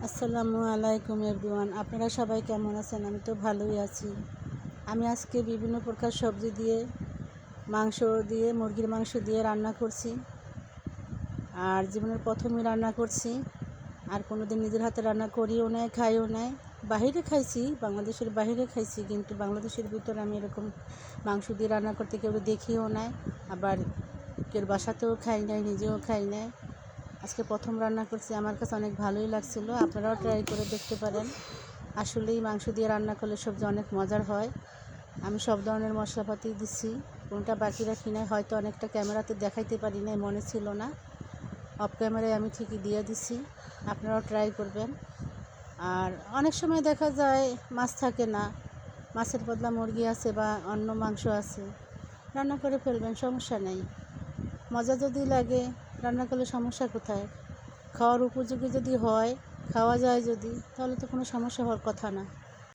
আসসালামু আলাইকুম এভরিওয়ান, আপনারা সবাই কেমন আছেন? আমি তো ভালোই আছি। আমি আজকে বিভিন্ন প্রকার সবজি দিয়ে, মাংস দিয়ে, মুরগির মাংস দিয়ে রান্না করছি। আর জীবনের প্রথমই রান্না করছি। আর কোনো দিন নিজের হাতে রান্না করিও নাই, খাইও নাই। বাহিরে খাইছি, বাংলাদেশের বাহিরে খাইছি, কিন্তু বাংলাদেশের ভিতরে আমি এরকম মাংস দিয়ে রান্না করতে কেউ দেখিও নাই। আবার কেউ বাসাতেও খাই নাই, নিজেও খাই নাই। আজকে প্রথম রান্না করছি, আমার কাছে অনেক ভালোই লাগছিলো। আপনারাও ট্রাই করে দেখতে পারেন। আসলেই মাংস দিয়ে রান্না করলে সবজি অনেক মজার হয়। আমি সব ধরনের মশলাপাতি দিচ্ছি, কোনটা বাকি রাখি নাই। হয়তো অনেকটা ক্যামেরাতে দেখাইতে পারি নাই, মনে ছিল না। অফ ক্যামেরায় আমি ঠিকই দিয়ে দিছি, আপনারাও ট্রাই করবেন। আর অনেক সময় দেখা যায় মাছ থাকে না, মাছের বদলা মুরগি আছে বা অন্য মাংস আছে, রান্না করে ফেলবেন, সমস্যা নেই। মজা যদি লাগে রান্না করলে সমস্যা কোথায়? খাওয়ার উপযোগী যদি হয়, খাওয়া যায় যদি, তাহলে তো কোনো সমস্যা হওয়ার কথা না।